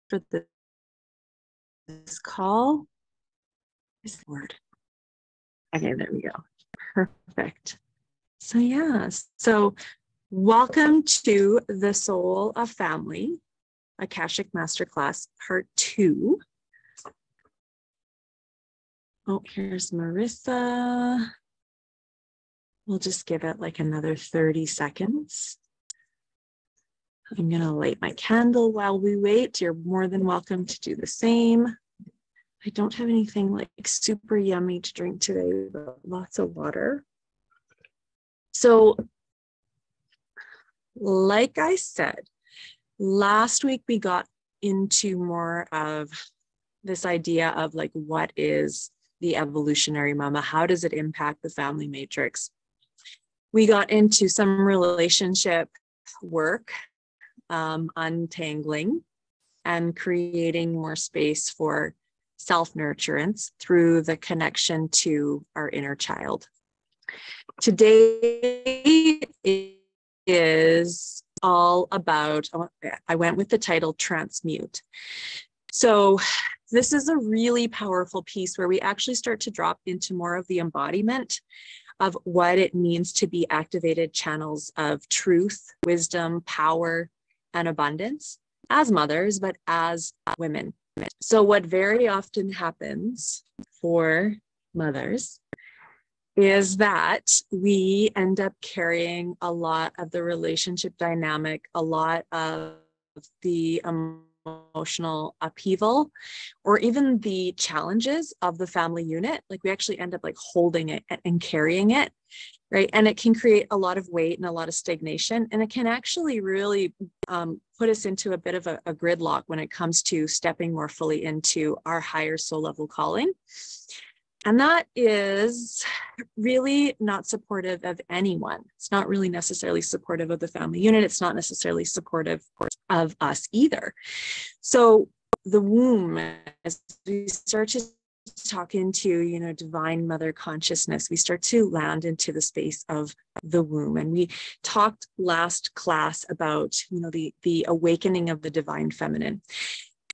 for this call is the word. Okay, there we go. Perfect. So yeah, so welcome to the Soul of Family, Akashic Masterclass Part 2. Oh, here's Marissa. We'll just give it like another 30 seconds. I'm going to light my candle while we wait. You're more than welcome to do the same. I don't have anything like super yummy to drink today, but lots of water. So, like I said, last week we got into more of this idea of like, what is the evolutionary mama? How does it impact the family matrix? We got into some relationship work, untangling and creating more space for self-nurturance through the connection to our inner child. Today is all about, I went with the title Transmute. So this is a really powerful piece where we actually start to drop into more of the embodiment of what it means to be activated channels of truth, wisdom, power, and abundance as mothers, but as women. So what very often happens for mothers is that we end up carrying a lot of the relationship dynamic, a lot of the emotional upheaval, or even the challenges of the family unit. Like we actually end up like holding it and carrying it, right? And it can create a lot of weight and a lot of stagnation. And it can actually really put us into a bit of a gridlock when it comes to stepping more fully into our higher soul level calling. And that is really not supportive of anyone. It's not really necessarily supportive of the family unit. It's not necessarily supportive of us either. So the womb, as we start to talk into, divine mother consciousness, we start to land into the space of the womb. And we talked last class about, the awakening of the divine feminine.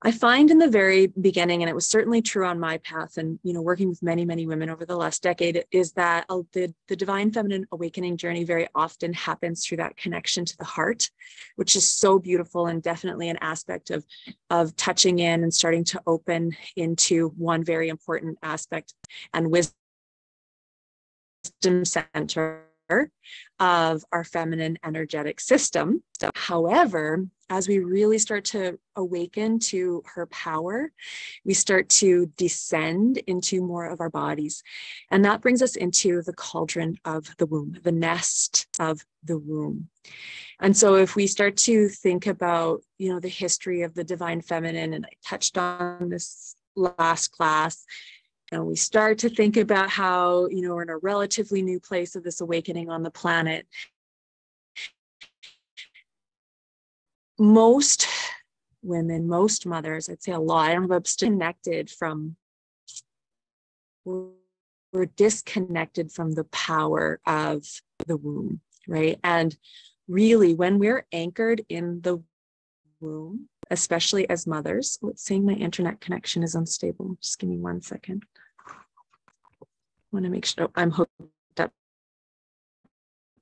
I find in the very beginning, and it was certainly true on my path and, working with many, many women over the last decade, is that the divine feminine awakening journey very often happens through that connection to the heart, which is so beautiful and definitely an aspect of touching in and starting to open into one very important aspect and wisdom center of our feminine energetic system. However, as we really start to awaken to her power, we start to descend into more of our bodies. And that brings us into the cauldron of the womb, the nest of the womb. And so if we start to think about, the history of the divine feminine, and I touched on this last class, and we start to think about how, we're in a relatively new place of this awakening on the planet. Most women, most mothers, I'd say a lot, I don't know, disconnected from, we're disconnected from the power of the womb, right? And really, when we're anchored in the womb, especially as mothers, it's saying my internet connection is unstable. Just give me 1 second. I want to make sure I'm hooked up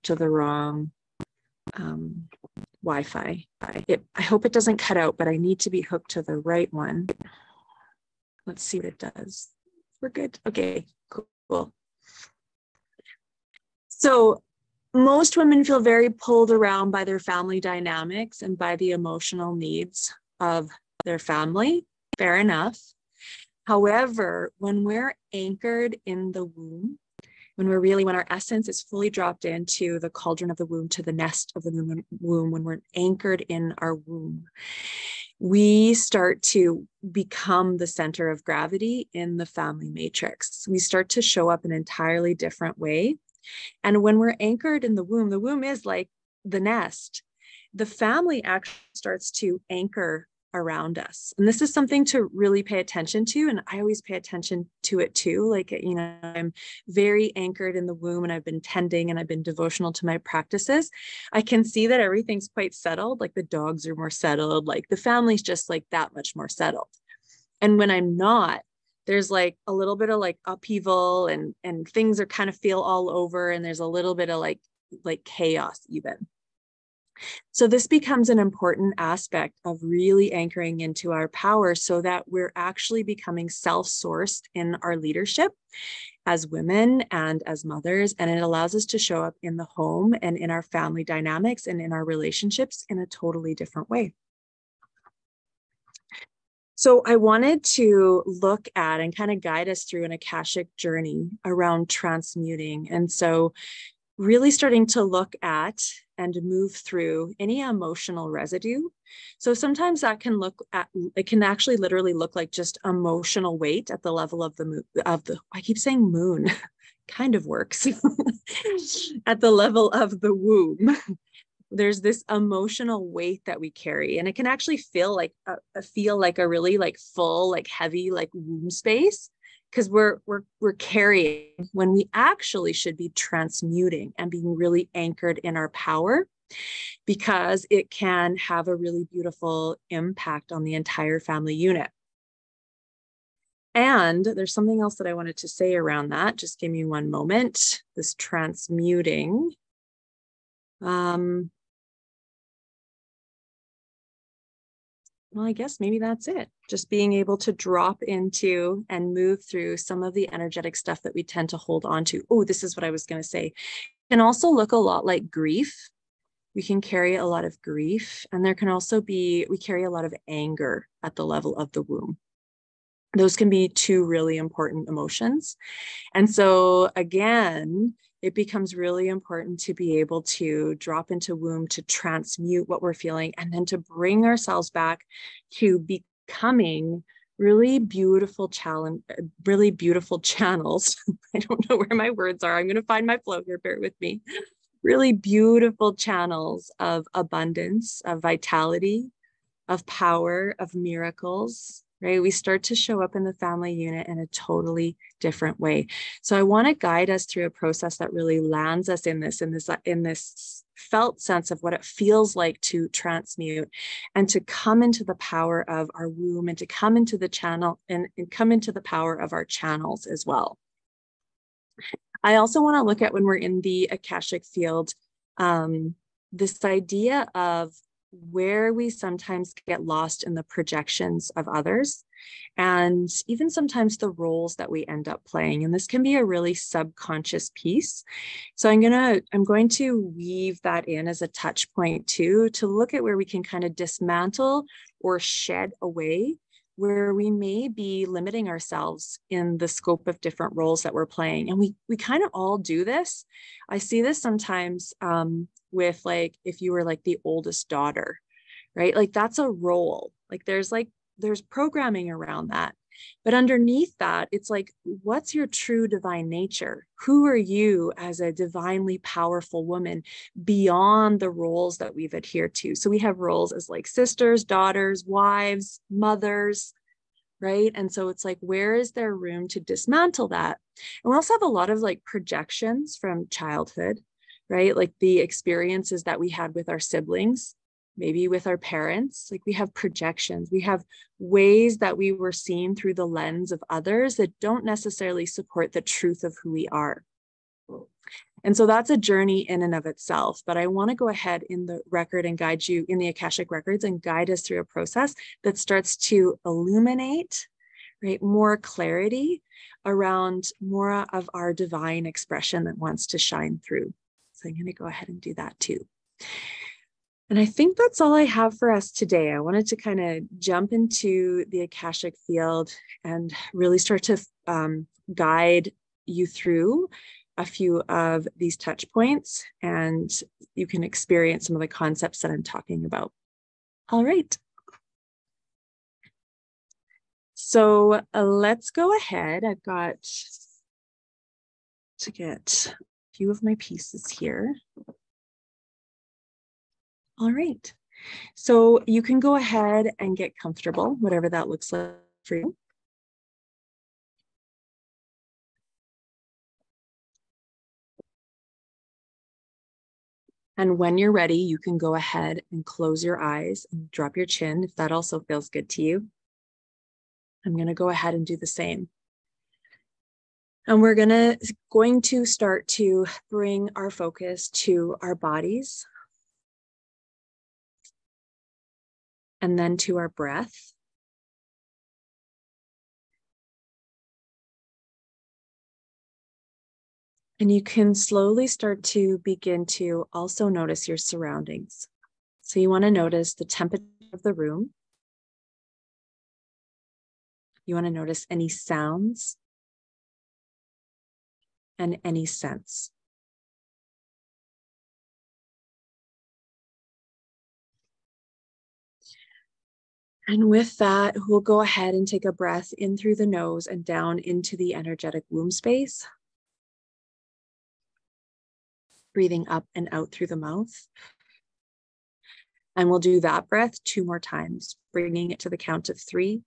to the wrong Wi-Fi. I hope it doesn't cut out, but I need to be hooked to the right one. Let's see what it does. We're good. Okay, cool. So most women feel very pulled around by their family dynamics and by the emotional needs of their family. Fair enough. However, when we're anchored in the womb, when our essence is fully dropped into the cauldron of the womb, to the nest of the womb, when we're anchored in our womb, we start to become the center of gravity in the family matrix. We start to show up in an entirely different way. And when we're anchored in the womb is like the nest. The family actually starts to anchor around us. And this is something to really pay attention to. And I always pay attention to it too. Like, you know, I'm very anchored in the womb and I've been tending and I've been devotional to my practices. I can see that everything's quite settled. Like the dogs are more settled, like the family's just like that much more settled. And when I'm not, there's like a little bit of like upheaval and things are kind of feel all over. And there's a little bit of like chaos even. So this becomes an important aspect of really anchoring into our power so that we're actually becoming self-sourced in our leadership as women and as mothers. And it allows us to show up in the home and in our family dynamics and in our relationships in a totally different way. So I wanted to look at and kind of guide us through an Akashic journey around transmuting. And so really starting to look at and move through any emotional residue. So sometimes that can look at, it can actually literally look like just emotional weight at the level of I keep saying moon, kind of works, at the level of the womb. There's this emotional weight that we carry, and it can actually feel like a really like full, like heavy, like womb space, because we're carrying when we actually should be transmuting and being really anchored in our power, because it can have a really beautiful impact on the entire family unit. And there's something else that I wanted to say around that. Just give me one moment. This transmuting. Well, I guess maybe that's it. Just being able to drop into and move through some of the energetic stuff that we tend to hold on to. Oh, this is what I was going to say. It can also look a lot like grief. We can carry a lot of grief, and there can also be, we carry a lot of anger at the level of the womb. Those can be two really important emotions. And so again, it becomes really important to be able to drop into womb, to transmute what we're feeling, and then to bring ourselves back to becoming really beautiful channels. I don't know where my words are. I'm going to find my flow here. Bear with me. Really beautiful channels of abundance, of vitality, of power, of miracles. Right? We start to show up in the family unit in a totally different way. So I want to guide us through a process that really lands us in this felt sense of what it feels like to transmute and to come into the power of our womb and to come into the channel and come into the power of our channels as well. I also want to look at, when we're in the Akashic field, this idea of where we sometimes get lost in the projections of others, and even sometimes the roles that we end up playing. And this can be a really subconscious piece. So I'm going to weave that in as a touch point too, to look at where we can kind of dismantle or shed away where we may be limiting ourselves in the scope of different roles that we're playing. And we kind of all do this. I see this sometimes with, like, if you were like the oldest daughter, right? Like that's a role. Like there's programming around that. But underneath that, it's like, what's your true divine nature? Who are you as a divinely powerful woman beyond the roles that we've adhered to? So we have roles as like sisters, daughters, wives, mothers, right? And so it's like, where is there room to dismantle that? And we also have a lot of like projections from childhood, right? Like the experiences that we had with our siblings, maybe with our parents. Like we have projections, we have ways that we were seen through the lens of others that don't necessarily support the truth of who we are. And so that's a journey in and of itself. But I want to go ahead in the record and guide you in the Akashic records and guide us through a process that starts to illuminate, right, more clarity around more of our divine expression that wants to shine through. So I'm going to go ahead and do that too. And I think that's all I have for us today. I wanted to kind of jump into the Akashic field and really start to guide you through a few of these touch points, and you can experience some of the concepts that I'm talking about. All right. So let's go ahead. I've got to get a few of my pieces here. All right. So you can go ahead and get comfortable, whatever that looks like for you. And when you're ready, you can go ahead and close your eyes and drop your chin if that also feels good to you. I'm going to go ahead and do the same. And we're going to start to bring our focus to our bodies and then to our breath. And you can slowly start to begin to also notice your surroundings. So you want to notice the temperature of the room. You want to notice any sounds and any scents. And with that, we'll go ahead and take a breath in through the nose and down into the energetic womb space. Breathing up and out through the mouth. And we'll do that breath 2 more times, bringing it to the count of 3.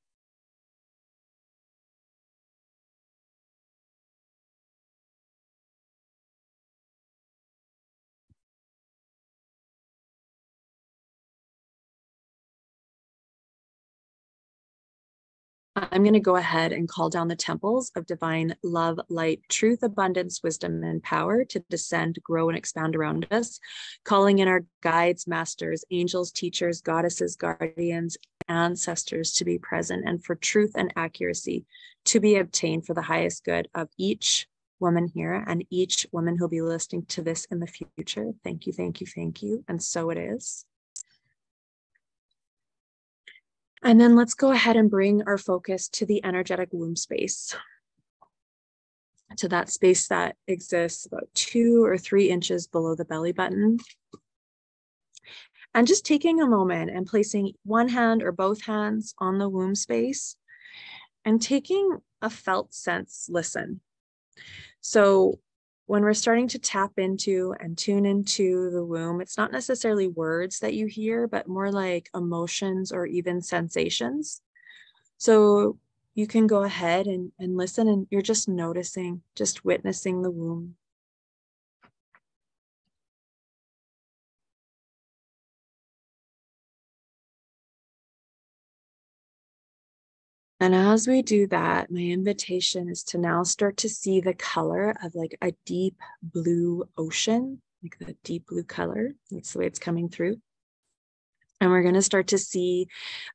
I'm going to go ahead and call down the temples of divine love, light, truth, abundance, wisdom, and power to descend, grow, and expand around us, calling in our guides, masters, angels, teachers, goddesses, guardians, ancestors to be present, and for truth and accuracy to be obtained for the highest good of each woman here and each woman who'll be listening to this in the future. Thank you, thank you, thank you. And so it is. And then let's go ahead and bring our focus to the energetic womb space, to that space that exists about 2 or 3 inches below the belly button. And just taking a moment and placing one hand or both hands on the womb space and taking a felt sense listen. So when we're starting to tap into and tune into the womb, it's not necessarily words that you hear, but more like emotions or even sensations. So you can go ahead and listen, and you're just noticing, just witnessing the womb. And as we do that, my invitation is to now start to see the color of like a deep blue ocean, like the deep blue color. That's the way it's coming through. And we're going to start to see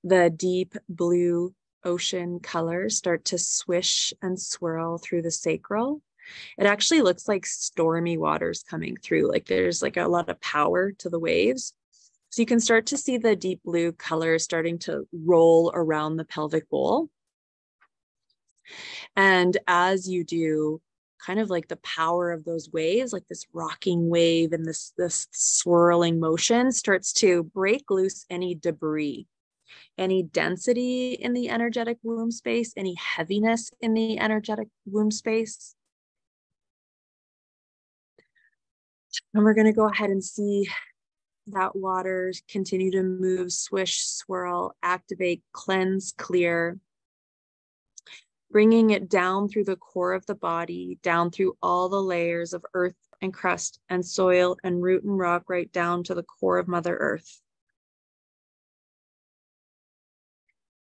the deep blue ocean color start to swish and swirl through the sacral. It actually looks like stormy waters coming through, like there's like a lot of power to the waves. So you can start to see the deep blue color starting to roll around the pelvic bowl. And as you do, kind of like the power of those waves, like this rocking wave and this swirling motion starts to break loose any debris, any density in the energetic womb space, any heaviness in the energetic womb space. And we're going to go ahead and see that water continue to move, swish, swirl, activate, cleanse, clear, bringing it down through the core of the body, down through all the layers of earth and crust and soil and root and rock, right down to the core of Mother Earth.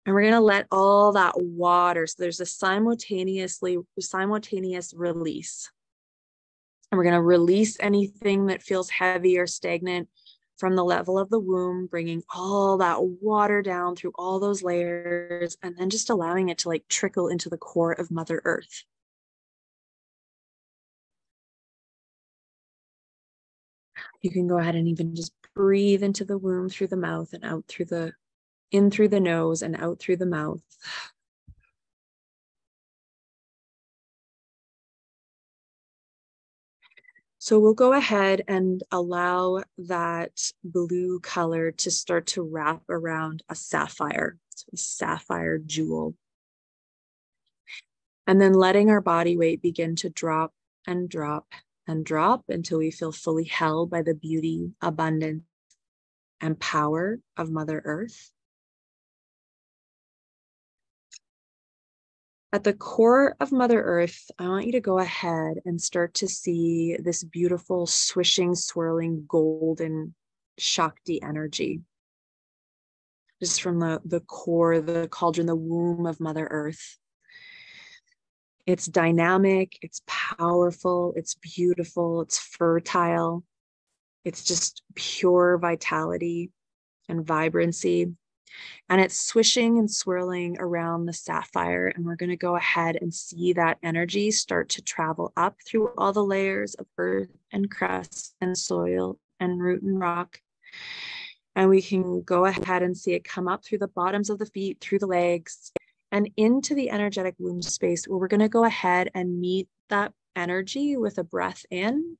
And we're going to let all that water, so there's a simultaneous release. And we're going to release anything that feels heavy or stagnant from the level of the womb, bringing all that water down through all those layers, and then just allowing it to like trickle into the core of Mother Earth. You can go ahead and even just breathe into the womb through the mouth and out through the, in through the nose and out through the mouth. So we'll go ahead and allow that blue color to start to wrap around a sapphire, so a sapphire jewel. And then letting our body weight begin to drop and drop and drop until we feel fully held by the beauty, abundance, and power of Mother Earth. At the core of Mother Earth, I want you to go ahead and start to see this beautiful, swishing, swirling, golden Shakti energy. Just from the core, the cauldron, the womb of Mother Earth. It's dynamic, it's powerful, it's beautiful, it's fertile. It's just pure vitality and vibrancy. And it's swishing and swirling around the sapphire. And we're going to go ahead and see that energy start to travel up through all the layers of earth and crust and soil and root and rock. And we can go ahead and see it come up through the bottoms of the feet, through the legs, and into the energetic womb space, where we're going to go ahead and meet that energy with a breath in.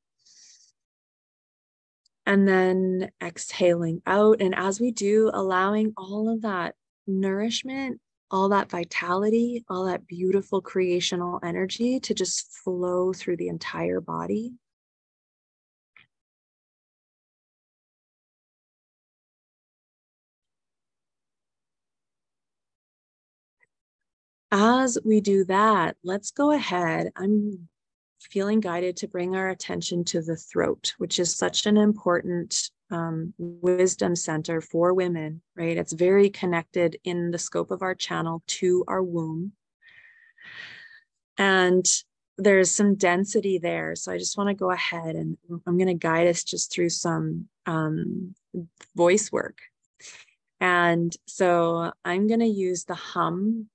And then exhaling out. And as we do, allowing all of that nourishment, all that vitality, all that beautiful creational energy to just flow through the entire body. As we do that, let's go ahead. I'm feeling guided to bring our attention to the throat, which is such an important wisdom center for women, right? It's very connected in the scope of our channel to our womb. And there's some density there. So I just want to go ahead and I'm going to guide us just through some voice work. And so I'm going to use the hum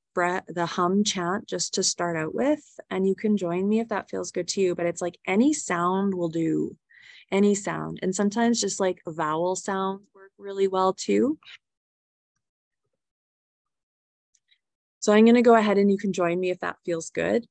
chant just to start out with, and you can join me if that feels good to you, but it's like any sound will do, any sound. And sometimes just like vowel sounds work really well too. So I'm going to go ahead and you can join me if that feels good.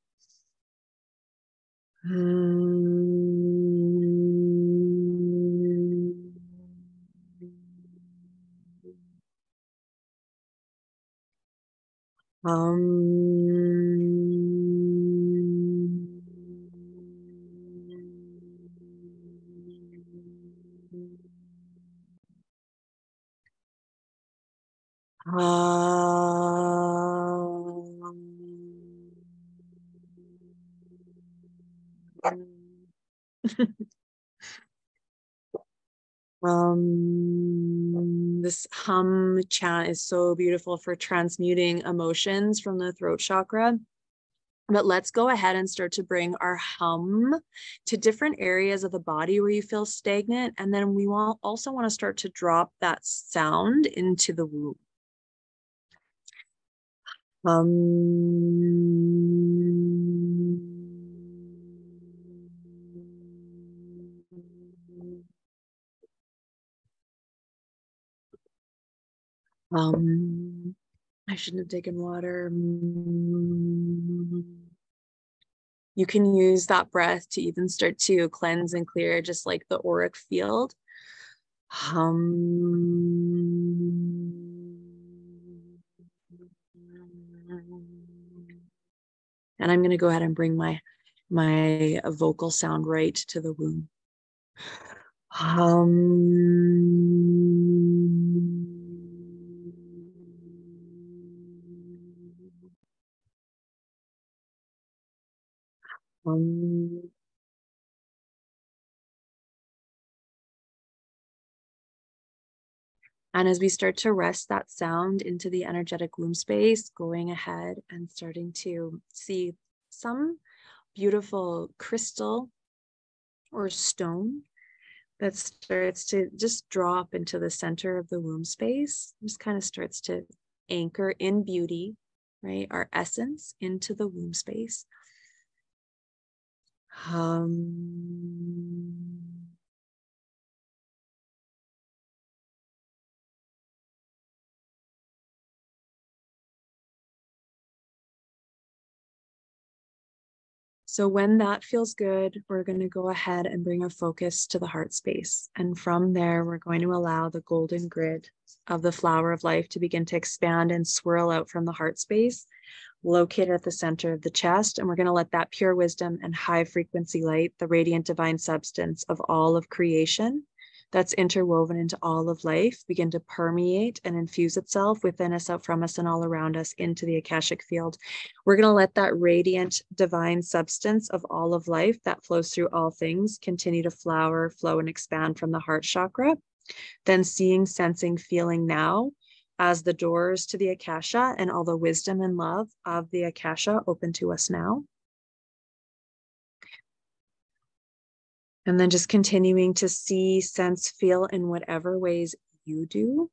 This hum chant is so beautiful for transmuting emotions from the throat chakra. But let's go ahead and start to bring our hum to different areas of the body where you feel stagnant. And then we also want to start to drop that sound into the womb. I shouldn't have taken water. You can use that breath to even start to cleanse and clear just like the auric field. And I'm going to go ahead and bring my vocal sound right to the womb. And as we start to rest that sound into the energetic womb space, going ahead and starting to see some beautiful crystal or stone that starts to just drop into the center of the womb space, just kind of starts to anchor in beauty, right? Our essence into the womb space. So when that feels good, we're going to go ahead and bring our focus to the heart space. And from there, we're going to allow the golden grid of the flower of life to begin to expand and swirl out from the heart space, located at the center of the chest. And we're going to let that pure wisdom and high frequency light, the radiant divine substance of all of creation, that's interwoven into all of life begin to permeate and infuse itself within us, out from us, and all around us into the Akashic field. We're going to let that radiant divine substance of all of life that flows through all things continue to flower, flow, and expand from the heart chakra. Then seeing, sensing, feeling now as the doors to the Akasha and all the wisdom and love of the Akasha open to us now. And then just continuing to see, sense, feel in whatever ways you do.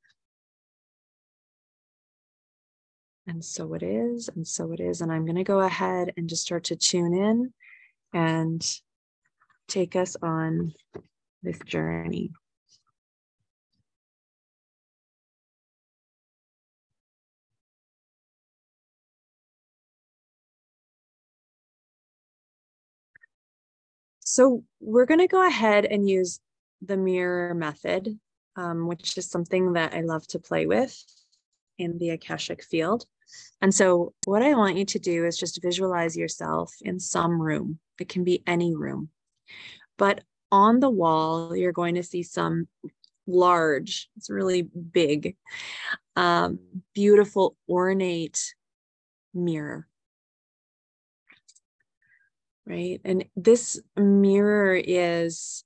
And so it is, and so it is. And I'm going to go ahead and just start to tune in and take us on this journey. So we're going to go ahead and use the mirror method, which is something that I love to play with in the Akashic field. And so what I want you to do is just visualize yourself in some room. It can be any room. But on the wall, you're going to see some large, it's really big, beautiful, ornate mirror. Right? And this mirror is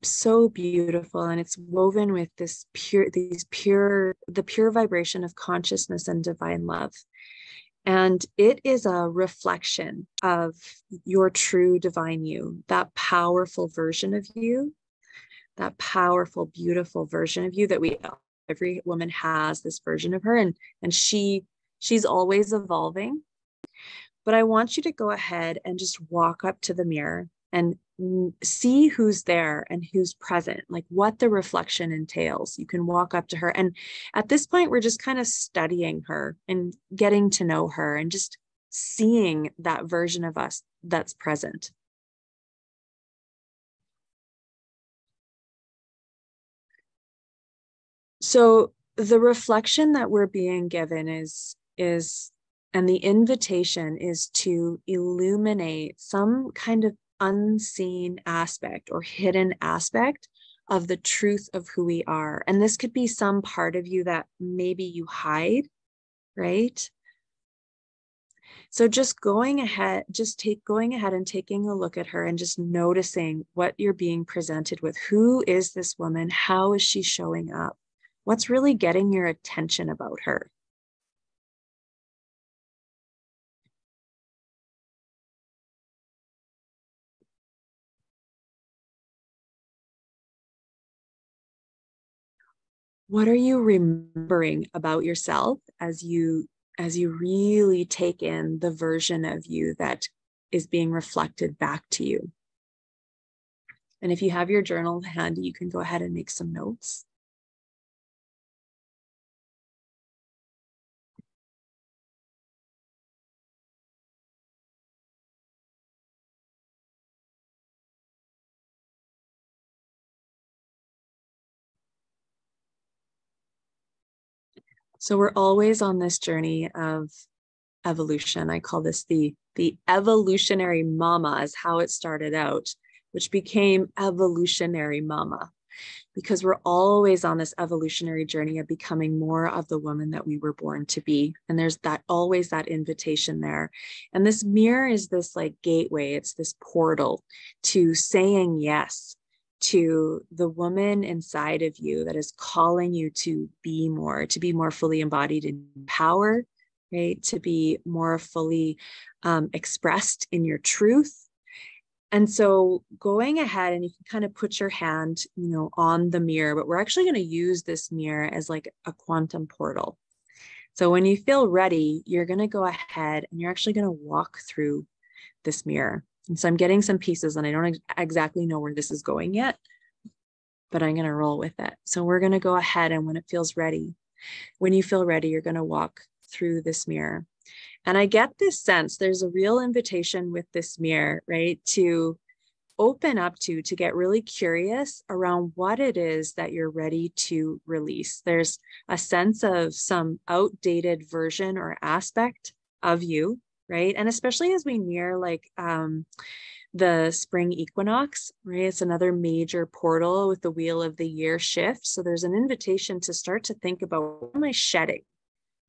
so beautiful, and it's woven with the pure vibration of consciousness and divine love. And it is a reflection of your true divine you, that powerful version of you, that powerful, beautiful version of you that every woman has this version of her, and she's always evolving. But I want you to go ahead and just walk up to the mirror and see who's there and who's present, like what the reflection entails. You can walk up to her. And at this point, we're just kind of studying her and getting to know her and just seeing that version of us that's present. So the reflection that we're being given is and the invitation is to illuminate some kind of unseen aspect or hidden aspect of the truth of who we are. And this could be some part of you that maybe you hide, right? So just going ahead and taking a look at her and just noticing what you're being presented with. Who is this woman? How is she showing up? What's really getting your attention about her? What are you remembering about yourself as you really take in the version of you that is being reflected back to you? And if you have your journal handy, you can go ahead and make some notes. So we're always on this journey of evolution. I call this the evolutionary mama, is how it started out, which became evolutionary mama, because we're always on this evolutionary journey of becoming more of the woman that we were born to be. And there's always that invitation there. And this mirror is this like gateway. It's this portal to saying yes to the woman inside of you that is calling you to be more fully embodied in power, right? To be more fully expressed in your truth. And so going ahead, and you can kind of put your hand, on the mirror, but we're actually going to use this mirror as like a quantum portal. So when you feel ready, you're going to go ahead and you're actually going to walk through this mirror. And so I'm getting some pieces and I don't exactly know where this is going yet, but I'm going to roll with it. So we're going to go ahead, and when you feel ready, you're going to walk through this mirror. And I get this sense there's a real invitation with this mirror, right? To open up to get really curious around what it is that you're ready to release. There's a sense of some outdated version or aspect of you, right? And especially as we near like the spring equinox, right? It's another major portal with the wheel of the year shift. So there's an invitation to start to think about, what am I shedding,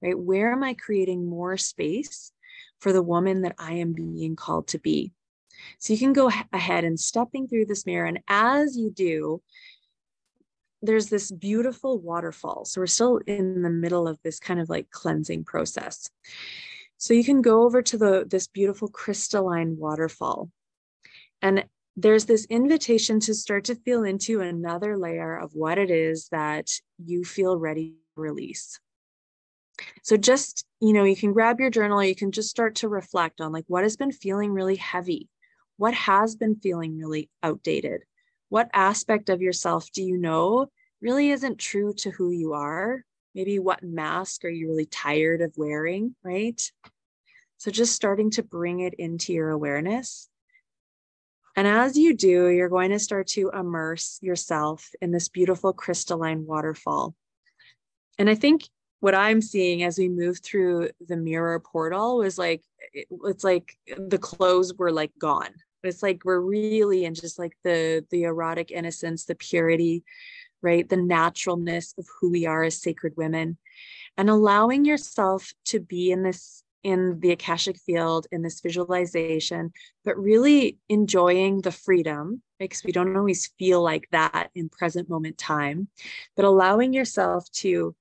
right? Where am I creating more space for the woman that I am being called to be? So you can go ahead and stepping through this mirror. And as you do, there's this beautiful waterfall. So we're still in the middle of this kind of like cleansing process. So you can go over to this beautiful crystalline waterfall. And there's this invitation to start to feel into another layer of what it is that you feel ready to release. So just, you can grab your journal, you can just start to reflect on like what has been feeling really heavy, what has been feeling really outdated, what aspect of yourself do you know really isn't true to who you are? Maybe what mask are you really tired of wearing, right? So just starting to bring it into your awareness. And as you do, you're going to start to immerse yourself in this beautiful crystalline waterfall. And I think what I'm seeing as we move through the mirror portal was like, it's like the clothes were like gone. It's like we're really in just like the erotic innocence, the purity, right? The naturalness of who we are as sacred women, and allowing yourself to be in the Akashic field, in this visualization, but really enjoying the freedom, because we don't always feel like that in present moment time, but allowing yourself to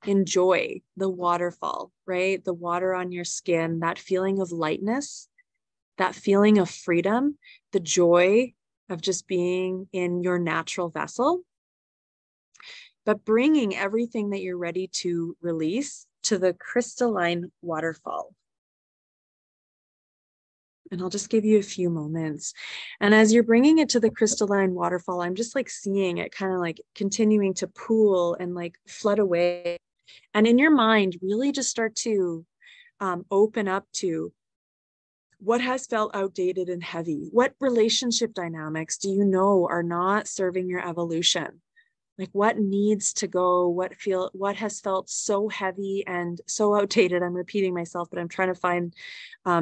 enjoy the waterfall, right? The water on your skin, that feeling of lightness, that feeling of freedom, the joy of just being in your natural vessel, but bringing everything that you're ready to release to the crystalline waterfall. And I'll just give you a few moments. And as you're bringing it to the crystalline waterfall, I'm just like seeing it kind of like continuing to pool and like flood away. And in your mind, really just start to open up to what has felt outdated and heavy. What relationship dynamics do you know are not serving your evolution? Like what needs to go, what has felt so heavy and so outdated. I'm repeating myself, but I'm trying to find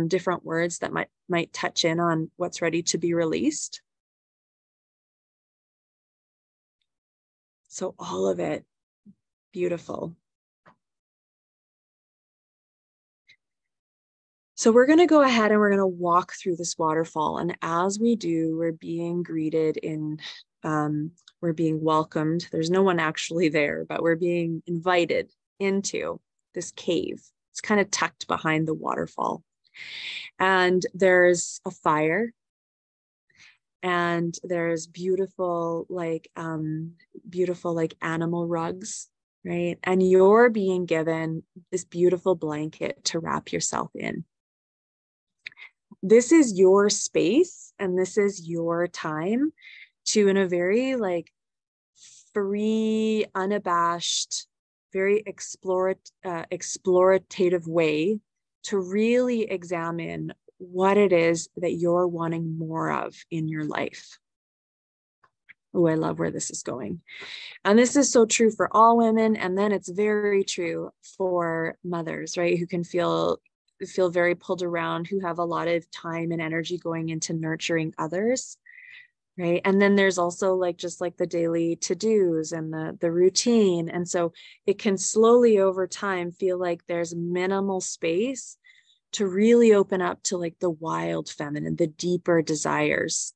different words that might touch in on what's ready to be released. So all of it, beautiful. So we're going to go ahead and we're going to walk through this waterfall. And as we do, we're being greeted we're being welcomed. There's no one actually there, but we're being invited into this cave. It's kind of tucked behind the waterfall. And there's a fire. And there's beautiful like animal rugs, right? And you're being given this beautiful blanket to wrap yourself in. This is your space and this is your time to, in a very like free, unabashed, very explorative way, to really examine what it is that you're wanting more of in your life. Oh, I love where this is going. And this is so true for all women. And then it's very true for mothers, right? Who can feel very pulled around, who have a lot of time and energy going into nurturing others, right? And then there's also like just like the daily to-dos and the routine. And so it can slowly over time feel like there's minimal space to really open up to like the wild feminine, the deeper desires,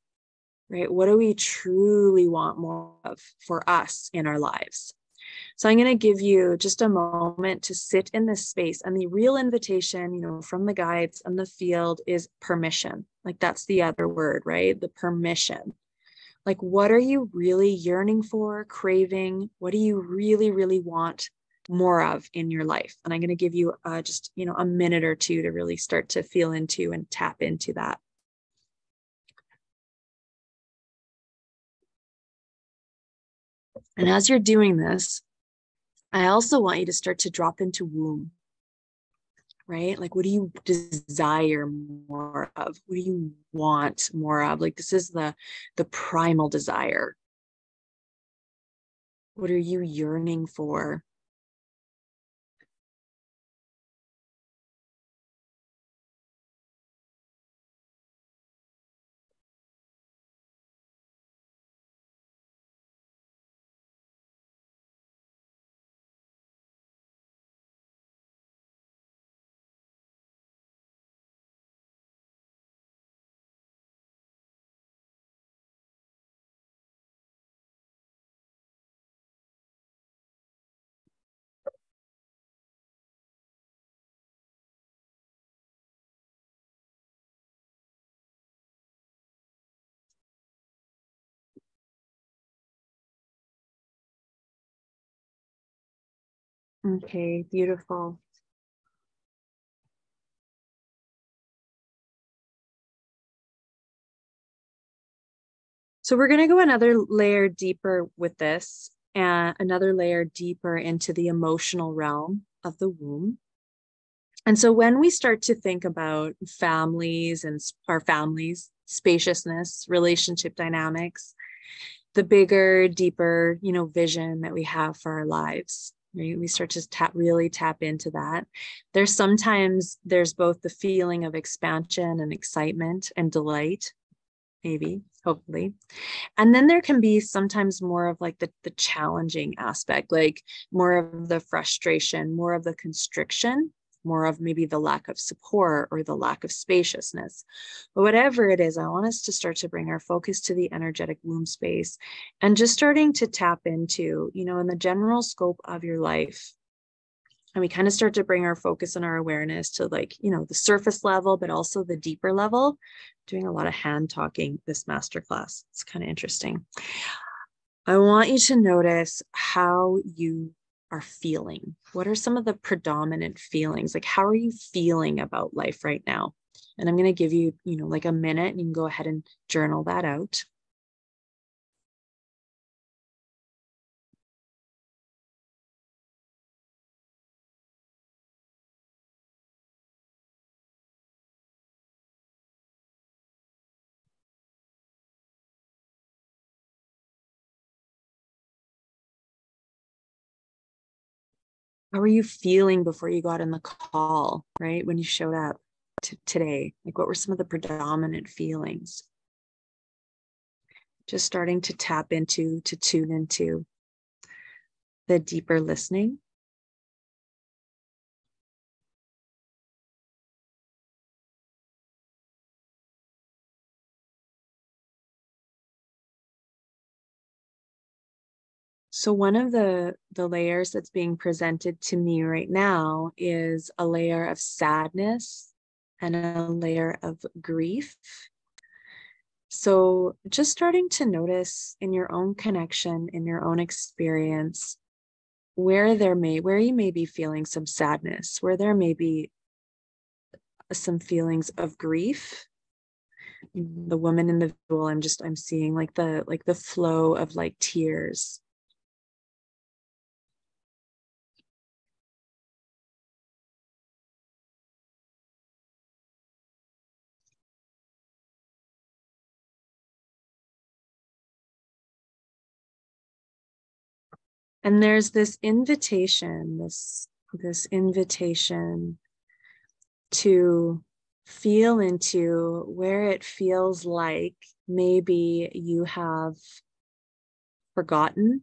right? What do we truly want more of for us in our lives? So I'm going to give you just a moment to sit in this space. And the real invitation, from the guides and the field is permission. Like that's the other word, right? The permission. Like, what are you really yearning for, craving? What do you really, really want more of in your life? And I'm going to give you just, a minute or two to really start to feel into and tap into that. And as you're doing this, I also want you to start to drop into womb, right? Like, what do you desire more of? What do you want more of? Like, this is the primal desire. What are you yearning for? Okay, beautiful. So we're going to go another layer deeper with this, and another layer deeper into the emotional realm of the womb. And so when we start to think about families and our families, spaciousness, relationship dynamics, the bigger, deeper, vision that we have for our lives, right? We start to really tap into that. There's both the feeling of expansion and excitement and delight, maybe, hopefully. And then there can be sometimes more of like the challenging aspect, like more of the frustration, more of the constriction, more of maybe the lack of support or the lack of spaciousness. But whatever it is, I want us to start to bring our focus to the energetic womb space and just starting to tap into, in the general scope of your life. And we kind of start to bring our focus and our awareness to like, the surface level, but also the deeper level. Doing a lot of hand talking this masterclass. It's kind of interesting. I want you to notice how you are feeling. What are some of the predominant feelings? Like, how are you feeling about life right now? And I'm going to give you, like a minute, and you can go ahead and journal that out. How are you feeling before you got in the call, right? When you showed up today, like what were some of the predominant feelings? Just starting to tap into, to tune into the deeper listening. So one of the layers that's being presented to me right now is a layer of sadness and a layer of grief. So just starting to notice in your own connection, in your own experience, where you may be feeling some sadness, where there may be some feelings of grief. The woman in the visual, I'm seeing like the flow of like tears. And there's this invitation, this invitation to feel into where it feels like maybe you have forgotten,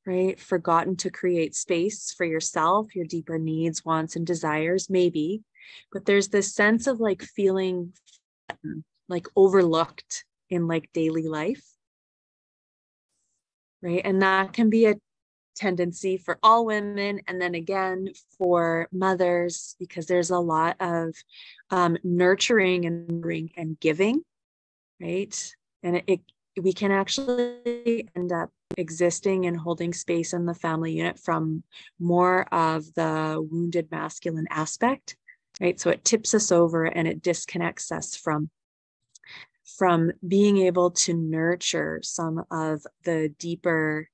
right? Forgotten to create space for yourself, your deeper needs, wants, and desires, maybe. But there's this sense of like feeling like overlooked in like daily life, right? And that can be a tendency for all women, and then again for mothers, because there's a lot of nurturing and giving, right? And we can actually end up existing and holding space in the family unit from more of the wounded masculine aspect, right? So it tips us over and it disconnects us from being able to nurture some of the deeper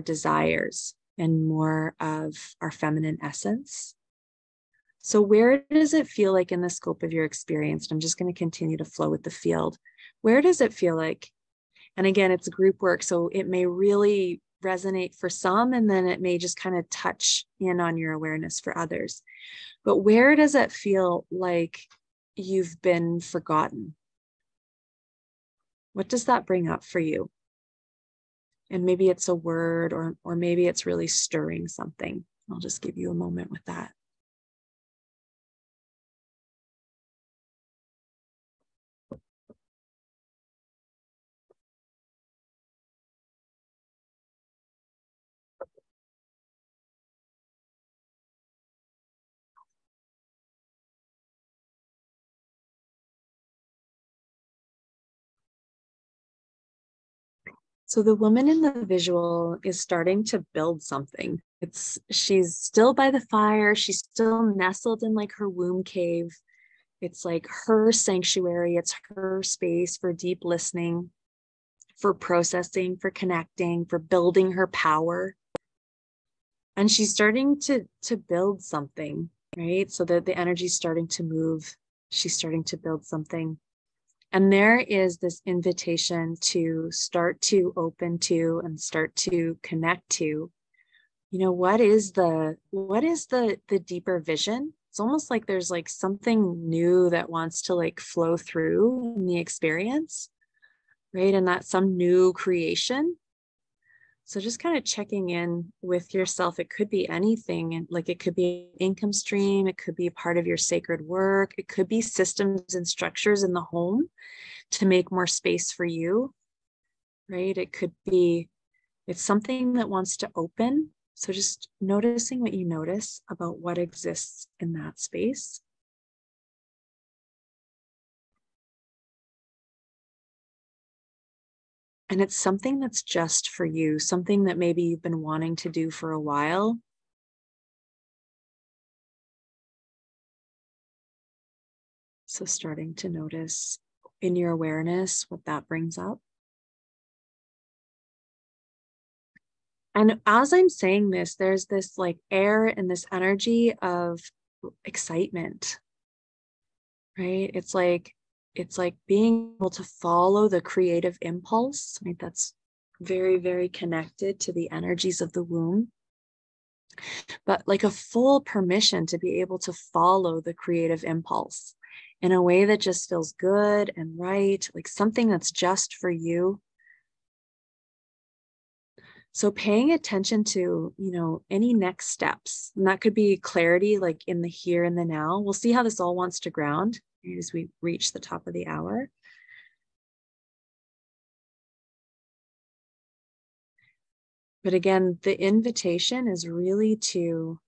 desires and more of our feminine essence. So where does it feel like in the scope of your experience? I'm just going to continue to flow with the field. Where does it feel like? And again, it's group work, so it may really resonate for some, and then it may just kind of touch in on your awareness for others. But where does it feel like you've been forgotten? What does that bring up for you? And maybe it's a word, or maybe it's really stirring something. I'll just give you a moment with that. So the woman in the visual is starting to build something. She's still by the fire. She's still nestled in like her womb cave. It's like her sanctuary. It's her space for deep listening, for processing, for connecting, for building her power. And she's starting to build something, right? So that the energy's starting to move. She's starting to build something. And there is this invitation to start to open to and start to connect to, what is the deeper vision? It's almost like there's like something new that wants to like flow through in the experience, right? And that's some new creation. So just kind of checking in with yourself. It could be anything, and like it could be an income stream, it could be a part of your sacred work, it could be systems and structures in the home to make more space for you, right? It's something that wants to open. So just noticing what you notice about what exists in that space. And it's something that's just for you, something that maybe you've been wanting to do for a while. So starting to notice in your awareness what that brings up. And as I'm saying this, there's this like air and this energy of excitement, right? It's like being able to follow the creative impulse, right? That's very, very connected to the energies of the womb. But like a full permission to be able to follow the creative impulse in a way that just feels good and right, like something that's just for you. So paying attention to, any next steps, and that could be clarity, like in the here and the now. We'll see how this all wants to ground as we reach the top of the hour. But again, the invitation is really to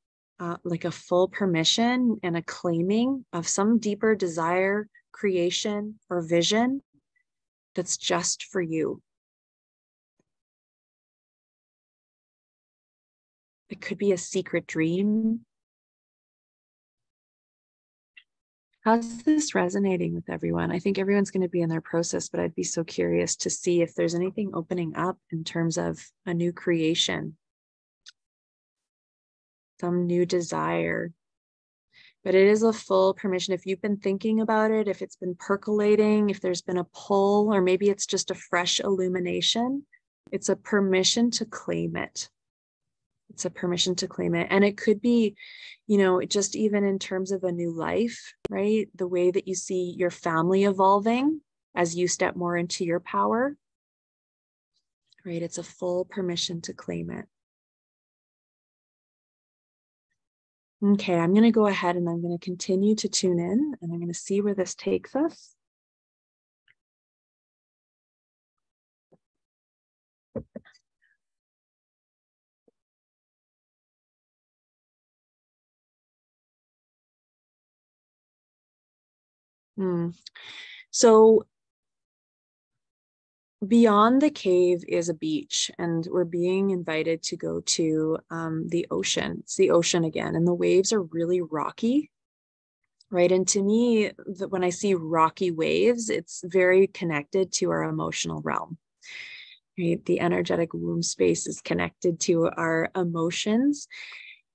like a full permission and a claiming of some deeper desire, creation, or vision that's just for you. It could be a secret dream. How's this resonating with everyone? I think everyone's going to be in their process, but I'd be so curious to see if there's anything opening up in terms of a new creation, some new desire. But it is a full permission. If you've been thinking about it, if it's been percolating, if there's been a pull, or maybe it's just a fresh illumination, it's a permission to claim it. It's a permission to claim it. And it could be, just even in terms of a new life, right? The way that you see your family evolving as you step more into your power, right? It's a full permission to claim it. Okay, I'm going to go ahead and I'm going to continue to tune in, and I'm going to see where this takes us. So beyond the cave is a beach, and we're being invited to go to the ocean. It's the ocean again, and the waves are really rocky, right? And to me, when I see rocky waves, it's very connected to our emotional realm, right? The energetic womb space is connected to our emotions.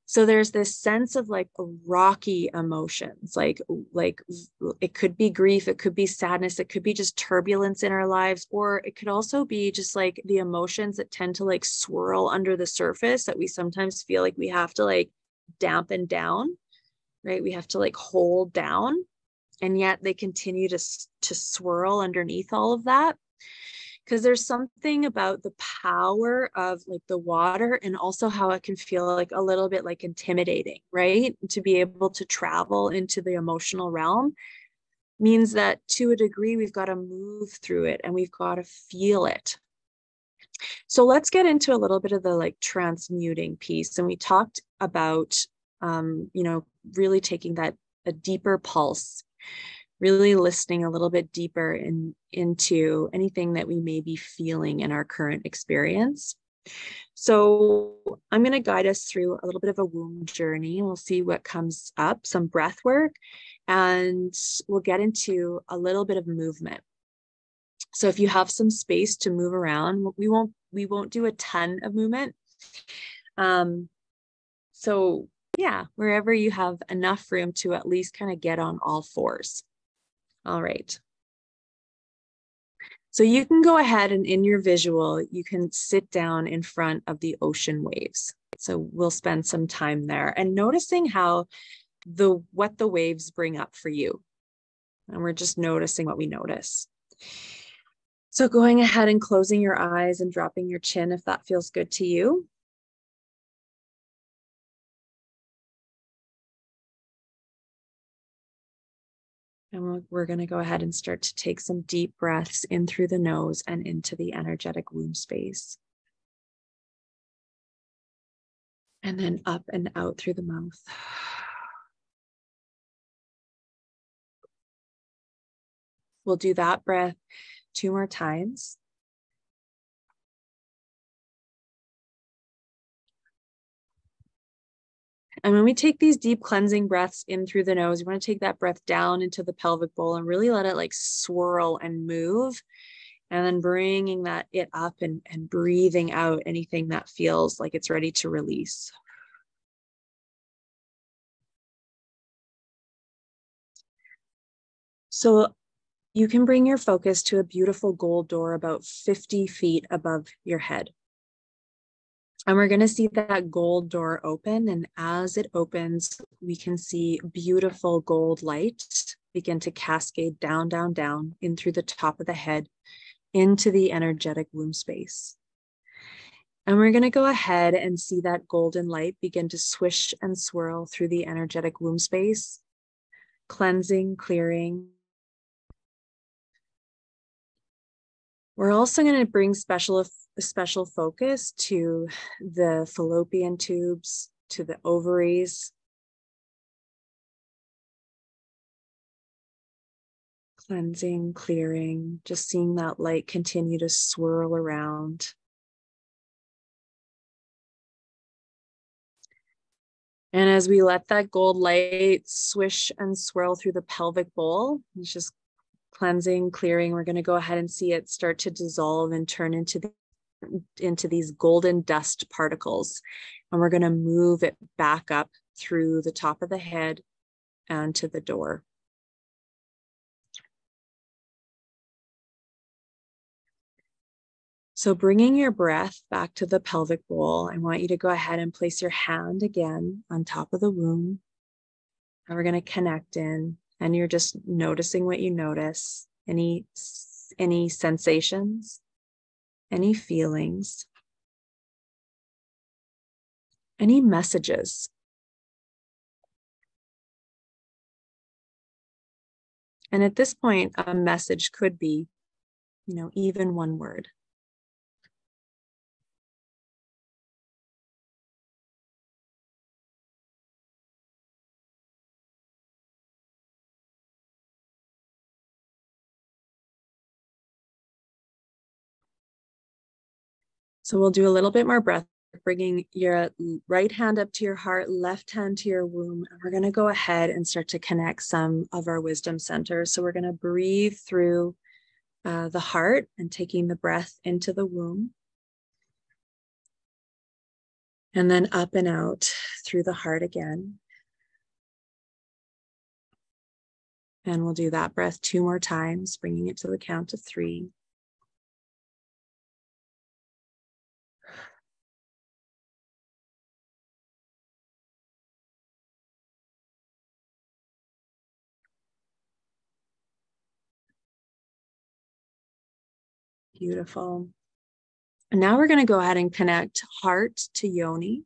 So there's this sense of like rocky emotions, like it could be grief, it could be sadness, it could be just turbulence in our lives, or it could also be just like the emotions that tend to like swirl under the surface that we sometimes feel like we have to like dampen down, right? We have to like hold down, and yet they continue to swirl underneath all of that. Because there's something about the power of like the water, and also how it can feel like a little bit like intimidating, right? To be able to travel into the emotional realm means that to a degree, we've got to move through it and we've got to feel it. So let's get into a little bit of the like transmuting piece. And we talked about, really taking that a deeper pulse, really listening a little bit deeper into anything that we may be feeling in our current experience. So I'm going to guide us through a little bit of a womb journey. We'll see what comes up, some breath work, and we'll get into a little bit of movement. So if you have some space to move around, we won't do a ton of movement. So yeah, wherever you have enough room to at least kind of get on all fours. All right. So you can go ahead and in your visual, you can sit down in front of the ocean waves. So we'll spend some time there and noticing how what the waves bring up for you. And we're just noticing what we notice. So going ahead and closing your eyes and dropping your chin if that feels good to you. And we're going to go ahead and start to take some deep breaths in through the nose and into the energetic womb space. And then up and out through the mouth. We'll do that breath 2 more times. And when we take these deep cleansing breaths in through the nose, you want to take that breath down into the pelvic bowl and really let it like swirl and move. And then bringing it up and breathing out anything that feels like it's ready to release. So you can bring your focus to a beautiful gold door about 50 feet above your head. And we're going to see that gold door open. And as it opens, we can see beautiful gold light begin to cascade down, down, down in through the top of the head into the energetic womb space. And we're going to go ahead and see that golden light begin to swish and swirl through the energetic womb space, cleansing, clearing. We're also going to bring special focus to the fallopian tubes, to the ovaries. Cleansing, clearing, just seeing that light continue to swirl around. And as we let that gold light swish and swirl through the pelvic bowl, it's just cleansing, clearing, we're going to go ahead and see it start to dissolve and turn into these golden dust particles. And we're going to move it back up through the top of the head and to the door. So bringing your breath back to the pelvic bowl, I want you to go ahead and place your hand again on top of the womb. And we're going to connect in, and you're just noticing what you notice, any sensations, any feelings, any messages. And at this point, a message could be, even one word. So we'll do a little bit more breath, bringing your right hand up to your heart, left hand to your womb. And we're going to go ahead and start to connect some of our wisdom centers. So we're going to breathe through the heart and taking the breath into the womb. And then up and out through the heart again. And we'll do that breath 2 more times, bringing it to the count of 3. Beautiful. And now we're going to go ahead and connect heart to yoni.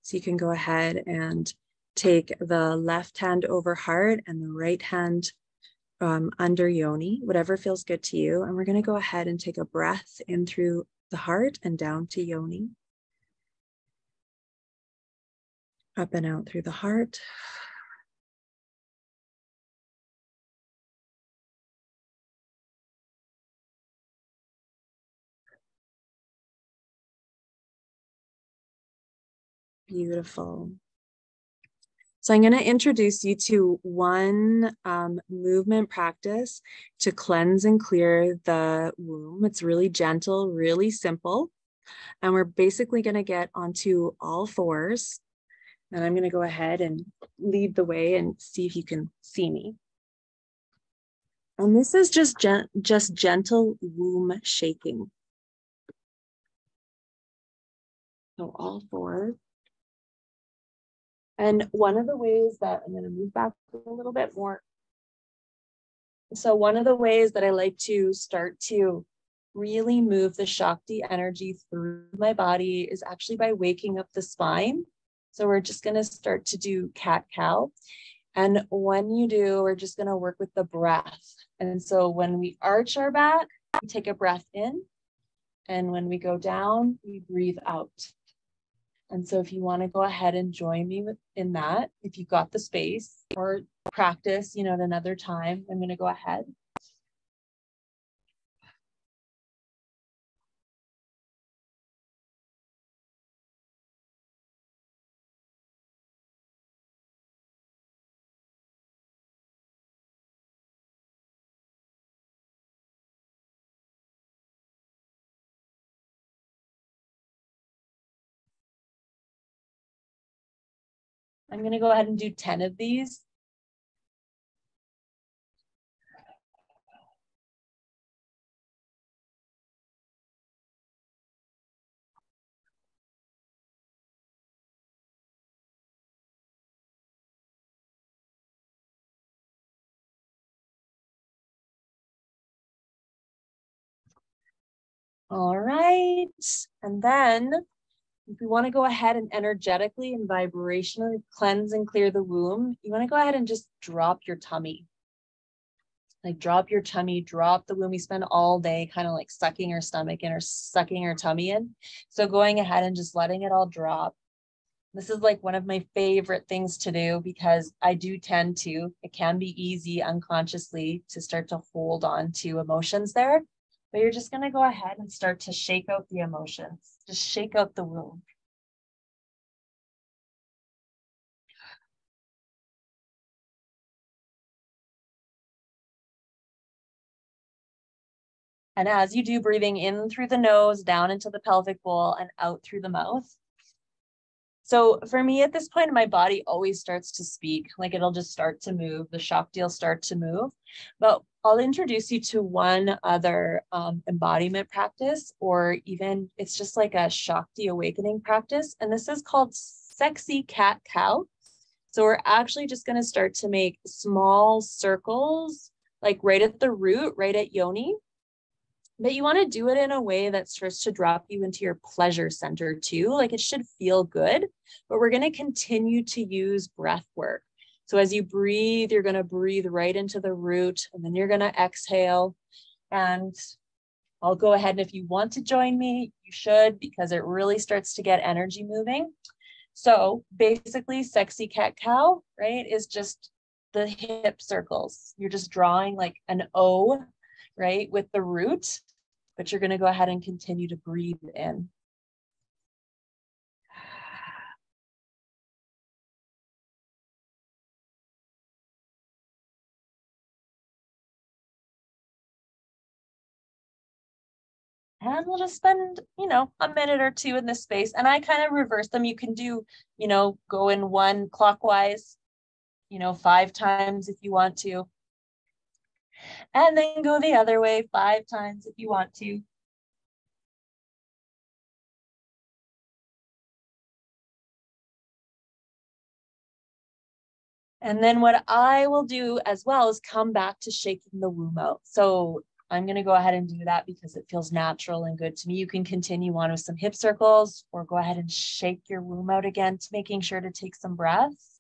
So you can go ahead and take the left hand over heart and the right hand under yoni, whatever feels good to you. And we're going to go ahead and take a breath in through the heart and down to yoni. Up and out through the heart. Beautiful. So I'm going to introduce you to one movement practice to cleanse and clear the womb. It's really gentle, really simple. And we're basically going to get onto all fours. And I'm going to go ahead and lead the way and see if you can see me. And this is just gentle womb shaking. So all fours. And one of the ways that I'm going to move back a little bit more. So one of the ways that I like to start to really move the Shakti energy through my body is actually by waking up the spine. So we're just going to start to do cat-cow. And when you do, we're just going to work with the breath. And so when we arch our back, we take a breath in. And when we go down, we breathe out. And so if you want to go ahead and join me in that, if you've got the space, or practice, at another time, I'm going to go ahead. I'm going to go ahead and do 10 of these. All right. And then if we want to go ahead and energetically and vibrationally cleanse and clear the womb, you want to go ahead and just drop your tummy. Like drop your tummy, drop the womb. We spend all day kind of like sucking our stomach in or sucking our tummy in. So going ahead and just letting it all drop. This is like one of my favorite things to do because I do tend to, it can be easy unconsciously to start to hold on to emotions there, but you're just going to go ahead and start to shake out the emotions. Just shake out the womb. And as you do, breathing in through the nose, down into the pelvic bowl, and out through the mouth. So for me at this point, my body always starts to speak, like it'll just start to move. The Shakti will start to move. But I'll introduce you to one other embodiment practice, or even it's just like a Shakti awakening practice. And this is called sexy cat-cow. So we're actually just going to start to make small circles, like right at the root, right at yoni. But you want to do it in a way that starts to drop you into your pleasure center too. Like it should feel good, but we're going to continue to use breath work. So as you breathe, you're going to breathe right into the root, and then you're going to exhale. And I'll go ahead, and if you want to join me, you should, because it really starts to get energy moving. So basically sexy cat-cow, right, is just the hip circles. You're just drawing like an O, right, with the root, but you're going to go ahead and continue to breathe in. And we'll just spend, a minute or two in this space. And I kind of reverse them. You can do, go in one clockwise, 5 times if you want to. And then go the other way 5 times if you want to. And then what I will do as well is come back to shaking the womb out. So I'm going to go ahead and do that because it feels natural and good to me. You can continue on with some hip circles or go ahead and shake your womb out again, to making sure to take some breaths.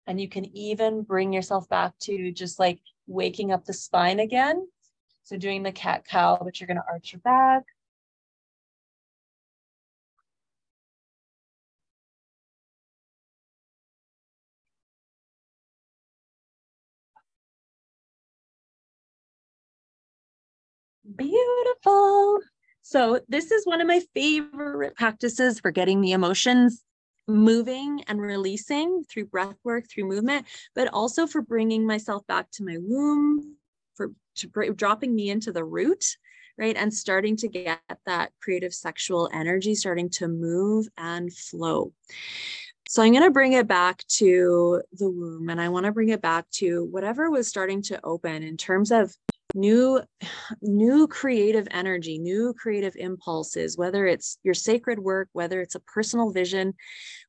And you can even bring yourself back to just like waking up the spine again. So doing the cat-cow, but you're going to arch your back. Beautiful. So this is one of my favorite practices for getting the emotions moving and releasing through breath work, through movement, but also for bringing myself back to my womb, dropping me into the root, right? And starting to get that creative sexual energy starting to move and flow. So I'm going to bring it back to the womb, and I want to bring it back to whatever was starting to open in terms of new creative energy, new creative impulses, whether it's your sacred work, whether it's a personal vision,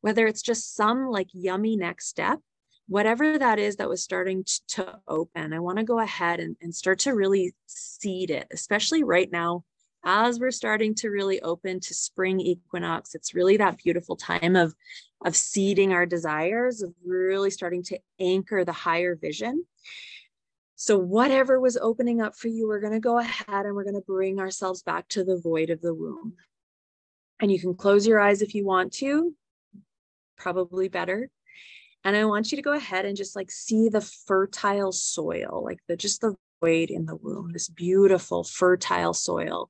whether it's just some like yummy next step, whatever that is that was starting to open. I want to go ahead and start to really seed it, especially right now as we're starting to really open to spring equinox. It's really that beautiful time of seeding our desires, of really starting to anchor the higher vision. So whatever was opening up for you, we're going to go ahead and we're going to bring ourselves back to the void of the womb. And you can close your eyes if you want to, probably better. And I want you to go ahead and just like see the fertile soil, like just the void in the womb, this beautiful fertile soil,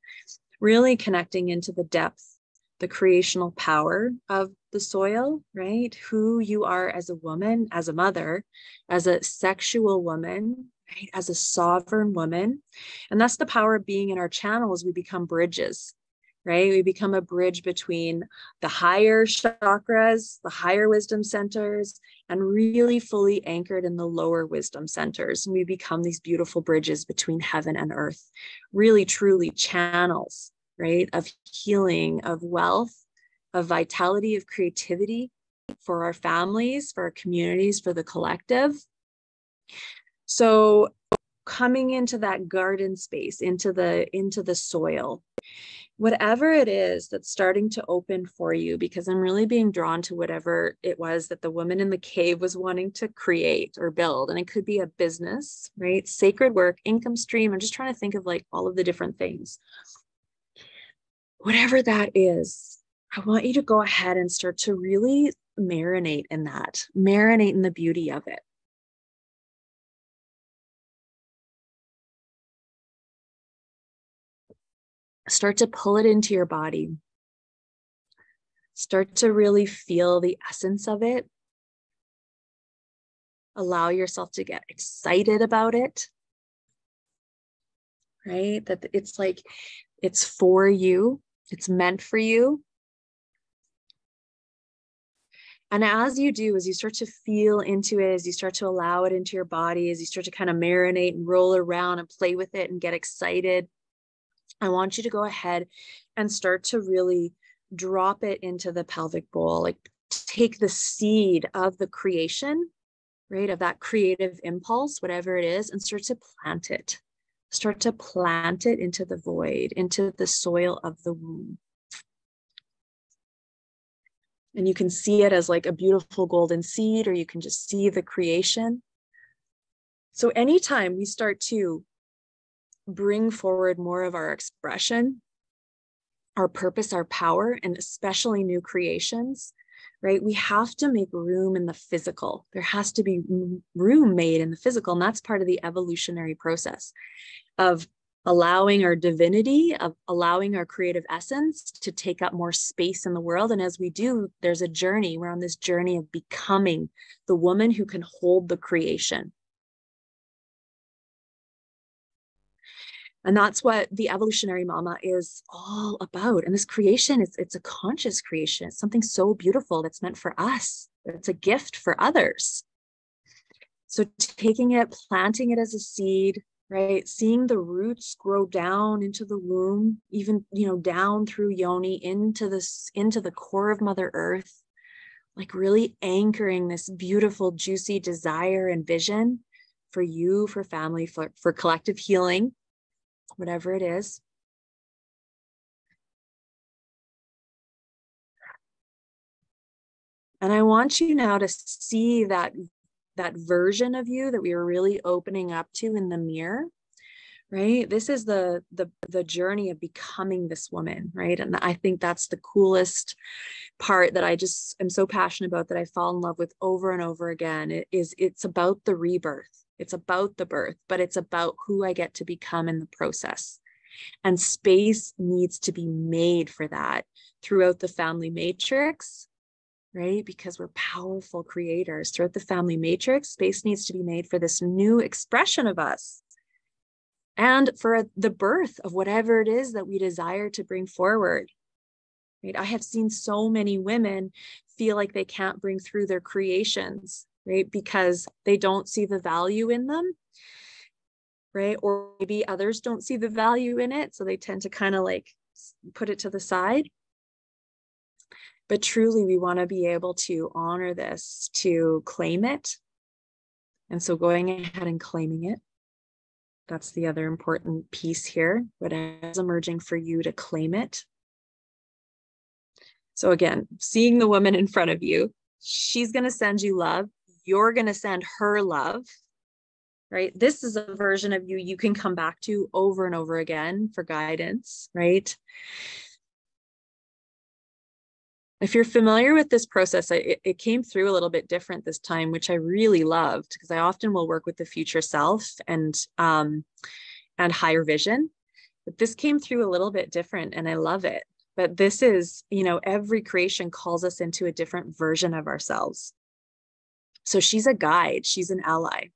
really connecting into the depth, the creational power of the soil, right? Who you are as a woman, as a mother, as a sexual woman, right? As a sovereign woman. And that's the power of being in our channels. We become bridges, right? We become a bridge between the higher chakras, the higher wisdom centers, and really fully anchored in the lower wisdom centers. And we become these beautiful bridges between heaven and earth, really, truly channels, right? Of healing, of wealth, of vitality, of creativity for our families, for our communities, for the collective. So coming into that garden space, into the soil, whatever it is that's starting to open for you, because I'm really being drawn to whatever it was that the woman in the cave was wanting to create or build. And it could be a business, right? Sacred work, income stream. I'm just trying to think of like all of the different things. Whatever that is, I want you to go ahead and start to really marinate in that, marinate in the beauty of it. Start to pull it into your body. Start to really feel the essence of it. Allow yourself to get excited about it, right? That it's like, it's for you. It's meant for you. And as you do, as you start to feel into it, as you start to allow it into your body, as you start to kind of marinate and roll around and play with it and get excited, I want you to go ahead and start to really drop it into the pelvic bowl, like take the seed of the creation, right, of that creative impulse, whatever it is, and start to plant it. Start to plant it into the void, into the soil of the womb. And you can see it as like a beautiful golden seed, or you can just see the creation. So anytime we start to bring forward more of our expression, our purpose, our power, and especially new creations, right? We have to make room in the physical. There has to be room made in the physical. And that's part of the evolutionary process of allowing our divinity, of allowing our creative essence to take up more space in the world. And as we do, there's a journey. We're on this journey of becoming the woman who can hold the creation. And that's what the evolutionary mama is all about. And this creation, it's a conscious creation. It's something so beautiful that's meant for us. It's a gift for others. So taking it, planting it as a seed, right? Seeing the roots grow down into the womb, even, down through yoni into the core of Mother Earth, like really anchoring this beautiful, juicy desire and vision for you, for family, for collective healing, whatever it is. And I want you now to see that version of you that we are really opening up to in the mirror, right? This is the journey of becoming this woman, right? And I think that's the coolest part that I just am so passionate about, that I fall in love with over and over again. It's about the rebirth. It's about the birth, but it's about who I get to become in the process. And space needs to be made for that throughout the family matrix, right? Because we're powerful creators. Throughout the family matrix, space needs to be made for this new expression of us and for the birth of whatever it is that we desire to bring forward. Right? I have seen so many women feel like they can't bring through their creations, right? Because they don't see the value in them, right? Or maybe others don't see the value in it, so they tend to kind of like put it to the side. But truly, we want to be able to honor this, to claim it. And so going ahead and claiming it, that's the other important piece here. What is emerging for you to claim it. So again, seeing the woman in front of you, she's going to send you love. You're going to send her love, right? This is a version of you you can come back to over and over again for guidance, right? If you're familiar with this process, it came through a little bit different this time, which I really loved, because I often will work with the future self and higher vision. But this came through a little bit different, and I love it. But this is, you know, every creation calls us into a different version of ourselves. So she's a guide, she's an ally.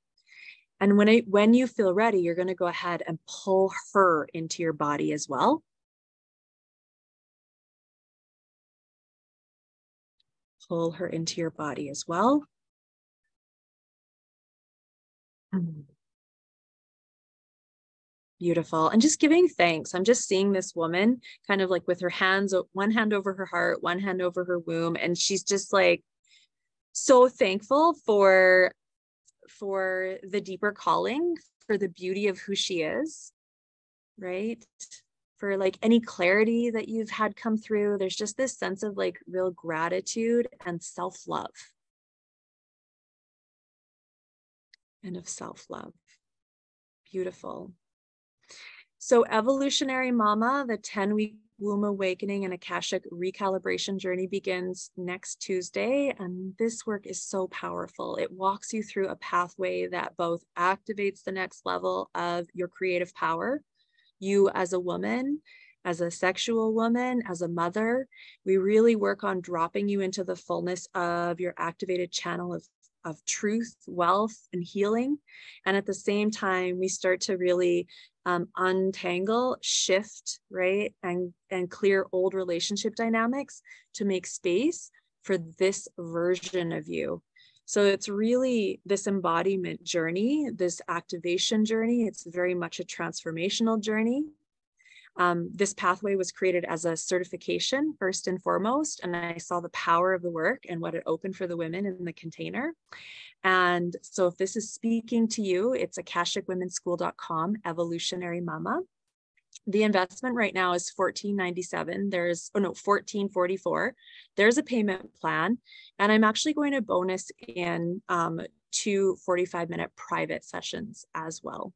And when you feel ready, you're going to go ahead and pull her into your body as well. Pull her into your body as well. Beautiful. And just giving thanks. I'm just seeing this woman kind of like with her hands, one hand over her heart, one hand over her womb. And she's just like so thankful for the deeper calling, for the beauty of who she is, right? For like any clarity that you've had come through. There's just this sense of like real gratitude and self-love. And of self-love. Beautiful. So Evolutionary Mama, the 10-week womb awakening and Akashic recalibration journey begins next Tuesday. And this work is so powerful. It walks you through a pathway that both activates the next level of your creative power. You as a woman, as a sexual woman, as a mother, we really work on dropping you into the fullness of your activated channel of truth, wealth, and healing. And at the same time, we start to really untangle, shift, right? And clear old relationship dynamics to make space for this version of you. So it's really this embodiment journey, this activation journey. It's very much a transformational journey. This pathway was created as a certification first and foremost, and I saw the power of the work and what it opened for the women in the container. And so if this is speaking to you, it's akashicwomenschool.com, Evolutionary Mama. The investment right now is $14.97. $14.44. There's a payment plan, and I'm actually going to bonus in 2 45-minute private sessions as well.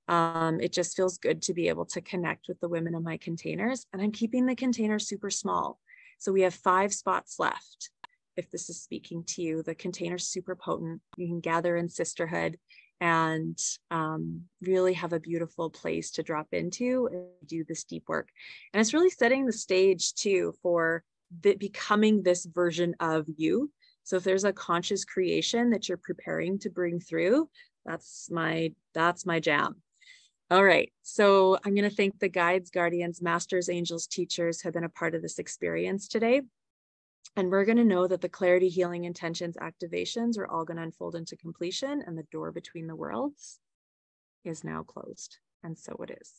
It just feels good to be able to connect with the women in my containers, and I'm keeping the container super small. So we have 5 spots left. If this is speaking to you, the container's super potent. You can gather in sisterhood and really have a beautiful place to drop into and do this deep work. And it's really setting the stage too for becoming this version of you. So if there's a conscious creation that you're preparing to bring through, that's my jam. All right, so I'm going to thank the guides, guardians, masters, angels, teachers who have been a part of this experience today. And we're going to know that the clarity, healing, intentions, activations are all going to unfold into completion, and the door between the worlds is now closed. And so it is.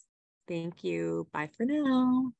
Thank you. Bye for now.